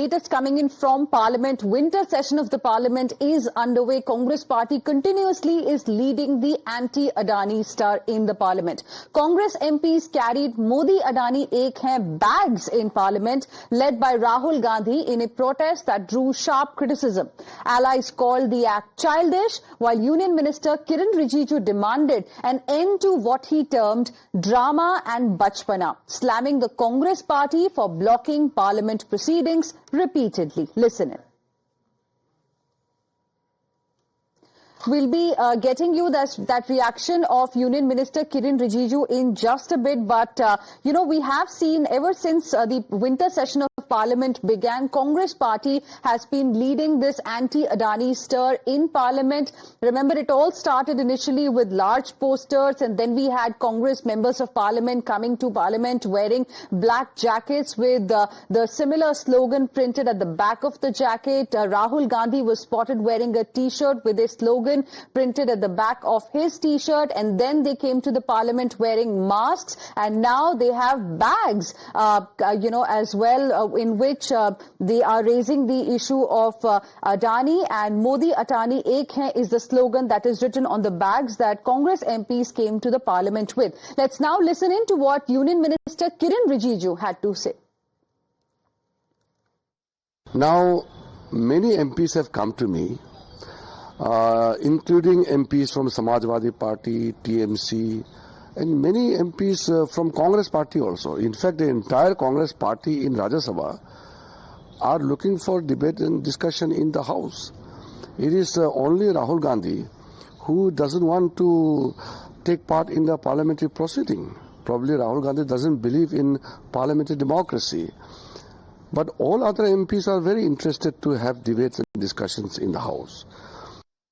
latest coming in from Parliament. Winter session of the Parliament is underway. Congress party continuously is leading the anti-Adani stir in the Parliament. Congress MPs carried Modi Adani Ek Hain bags in Parliament, led by Rahul Gandhi, in a protest that drew sharp criticism. Allies called the act childish, while Union Minister Kiren Rijiju demanded an end to what he termed drama and bachpana, slamming the Congress party for blocking Parliament proceedings repeatedly. Listen in. We'll be getting you that reaction of Union Minister Kiren Rijiju in just a bit. But, we have seen ever since the winter session of Parliament began, Congress party has been leading this anti-Adani stir in Parliament. Remember, it all started initially with large posters, and then we had Congress members of Parliament coming to Parliament wearing black jackets with the similar slogan printed at the back of the jacket. Rahul Gandhi was spotted wearing a T-shirt with a slogan printed at the back of his T-shirt, and then they came to the Parliament wearing masks, and now they have bags, as well, in which they are raising the issue of Adani, and Modi Adani Ek Hai is the slogan that is written on the bags that Congress MPs came to the Parliament with. Let's now listen in to what Union Minister Kiren Rijiju had to say. Now, many MPs have come to me, including MPs from Samajwadi Party, TMC, and many MPs from Congress Party also. In fact, the entire Congress Party in Rajya Sabha are looking for debate and discussion in the House. It is only Rahul Gandhi who doesn't want to take part in the parliamentary proceeding. Probably Rahul Gandhi doesn't believe in parliamentary democracy. But all other MPs are very interested to have debates and discussions in the House.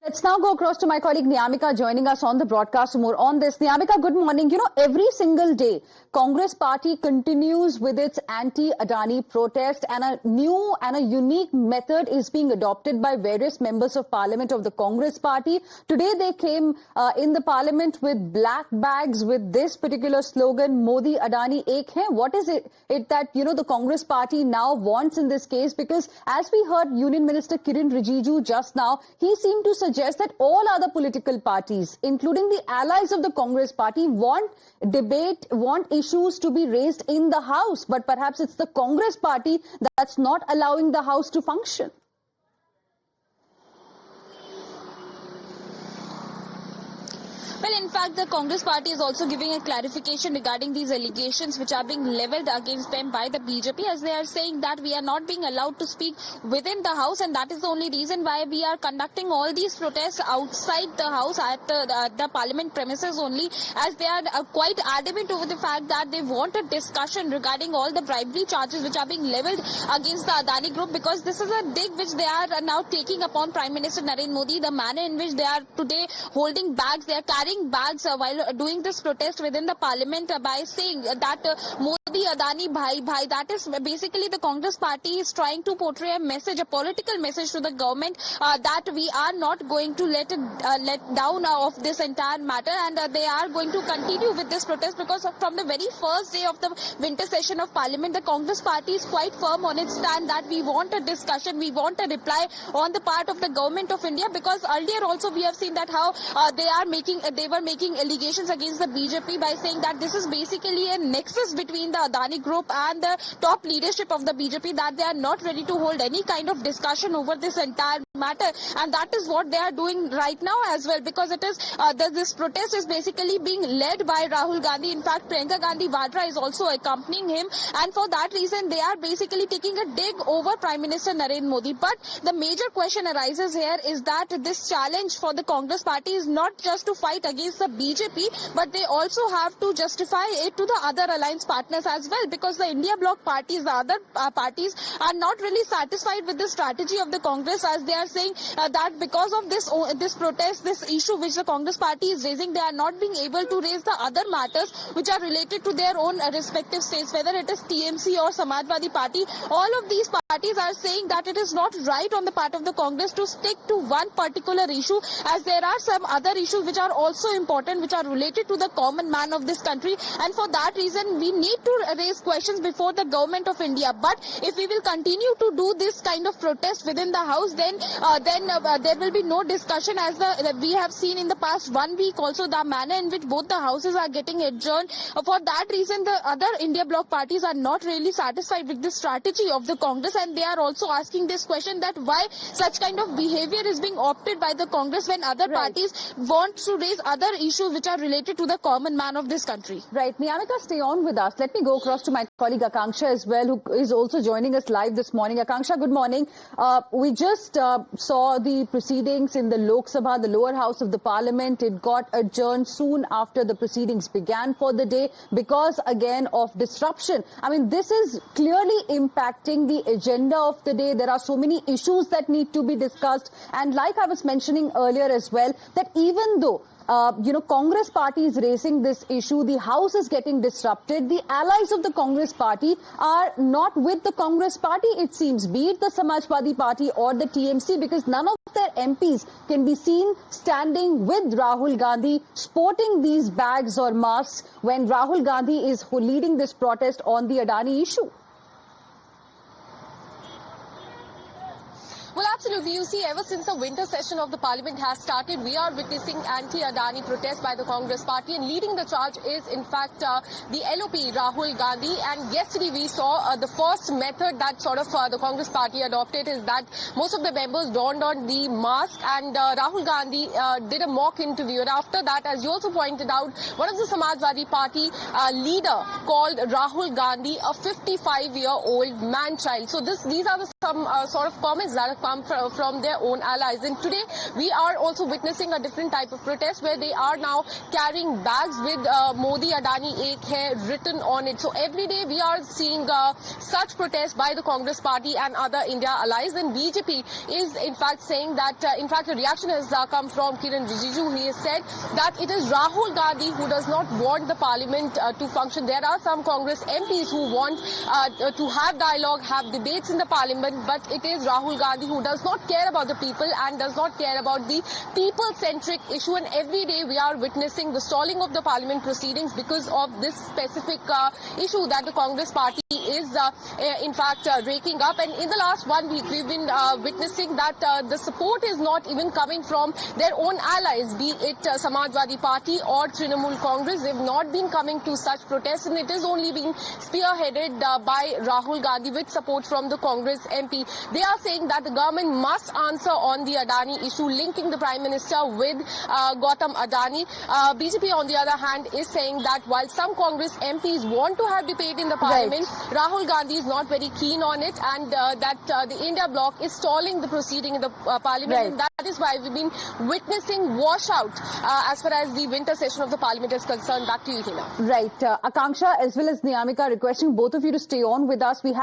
Let's now go across to my colleague Niyamika joining us on the broadcast for more on this. Niyamika, good morning. Every single day, Congress party continues with its anti-Adani protest, and a new and a unique method is being adopted by various members of Parliament of the Congress party. Today, they came in the Parliament with black bags with this particular slogan, Modi Adani Ek Hai. What is it that, the Congress party now wants in this case? Because as we heard Union Minister Kiren Rijiju just now, he seemed to suggest that all other political parties, including the allies of the Congress party, want debate, want issues to be raised in the House. But perhaps it's the Congress party that's not allowing the House to function. Well, in fact, the Congress party is also giving a clarification regarding these allegations which are being levelled against them by the BJP, as they are saying that we are not being allowed to speak within the House, and that is the only reason why we are conducting all these protests outside the House at the Parliament premises only, as they are quite adamant over the fact that they want a discussion regarding all the bribery charges which are being levelled against the Adani Group, because this is a dig which they are now taking upon Prime Minister Narendra Modi. The manner in which they are today holding bags, they are carrying bags while doing this protest within the Parliament by saying that Modi Adani Bhai, that is basically the Congress party is trying to portray a message, a political message to the government that we are not going to let down of this entire matter, and they are going to continue with this protest, because from the very first day of the winter session of Parliament, the Congress party is quite firm on its stand that we want a discussion, we want a reply on the part of the government of India, because earlier also we have seen that how they were making allegations against the BJP by saying that this is basically a nexus between the Adani Group and the top leadership of the BJP, that they are not ready to hold any kind of discussion over this entire matter, and that is what they are doing right now as well, because it is this protest is basically being led by Rahul Gandhi. In fact, Priyanka Gandhi Vadra is also accompanying him, and for that reason they are basically taking a dig over Prime Minister Narendra Modi. But the major question arises here is that this challenge for the Congress party is not just to fight against the BJP, but they also have to justify it to the other alliance partners as well, because the India bloc parties, the other parties, are not really satisfied with the strategy of the Congress, as they are saying that because of this protest, this issue which the Congress party is raising, they are not being able to raise the other matters which are related to their own respective states, whether it is TMC or Samajwadi Party. All of these parties are saying that it is not right on the part of the Congress to stick to one particular issue, as there are some other issues which are also so important, which are related to the common man of this country. And for that reason, we need to raise questions before the government of India. But if we will continue to do this kind of protest within the house, then there will be no discussion, as we have seen in the past 1 week also, the manner in which both the houses are getting adjourned. For that reason, the other India bloc parties are not really satisfied with this strategy of the Congress, and they are also asking this question, that why such kind of behavior is being opted by the Congress when other parties want to raise other issues which are related to the common man of this country. Right. Niyamika, stay on with us. Let me go across to my colleague Akanksha as well, who is also joining us live this morning. Akanksha, good morning. We just saw the proceedings in the Lok Sabha, the lower house of the parliament. It got adjourned soon after the proceedings began for the day because, again, of disruption. I mean, this is clearly impacting the agenda of the day. There are so many issues that need to be discussed. And like I was mentioning earlier as well, that even though Congress party is raising this issue, the House is getting disrupted. The allies of the Congress party are not with the Congress party, it seems, be it the Samajwadi Party or the TMC, because none of their MPs can be seen standing with Rahul Gandhi, sporting these bags or masks when Rahul Gandhi is leading this protest on the Adani issue. Well, absolutely. You see, ever since the winter session of the parliament has started, we are witnessing anti-Adani protests by the Congress party, and leading the charge is, in fact, the LOP, Rahul Gandhi. And yesterday we saw the first method that sort of the Congress party adopted is that most of the members donned on the mask, and Rahul Gandhi did a mock interview. And after that, as you also pointed out, one of the Samajwadi Party leader called Rahul Gandhi a 55-year-old man-child. So these are some sort of comments that have come from their own allies. And today we are also witnessing a different type of protest where they are now carrying bags with Modi Adani Ek Hai written on it. So every day we are seeing such protests by the Congress party and other India allies. And BJP is in fact saying that, in fact, a reaction has come from Kiren Rijiju. He has said that it is Rahul Gandhi who does not want the parliament to function. There are some Congress MPs who want to have dialogue, have debates in the parliament, but it is Rahul Gandhi who does not care about the people and does not care about the people-centric issue. And every day we are witnessing the stalling of the parliament proceedings because of this specific issue that the Congress party is in fact raking up. And in the last 1 week we've been witnessing that the support is not even coming from their own allies, be it Samajwadi Party or Trinamool Congress. They've not been coming to such protests, and it is only being spearheaded by Rahul Gandhi with support from the Congress MP. They are saying that the government must answer on the Adani issue, linking the Prime Minister with Gautam Adani. BJP, on the other hand, is saying that while some Congress MPs want to have debate in the parliament, Rahul Gandhi is not very keen on it, and that the India bloc is stalling the proceeding in the parliament. And that is why we've been witnessing washout as far as the winter session of the parliament is concerned. Back to you, Hina. Right. Akanksha as well as Niyamika, requesting both of you to stay on with us. We have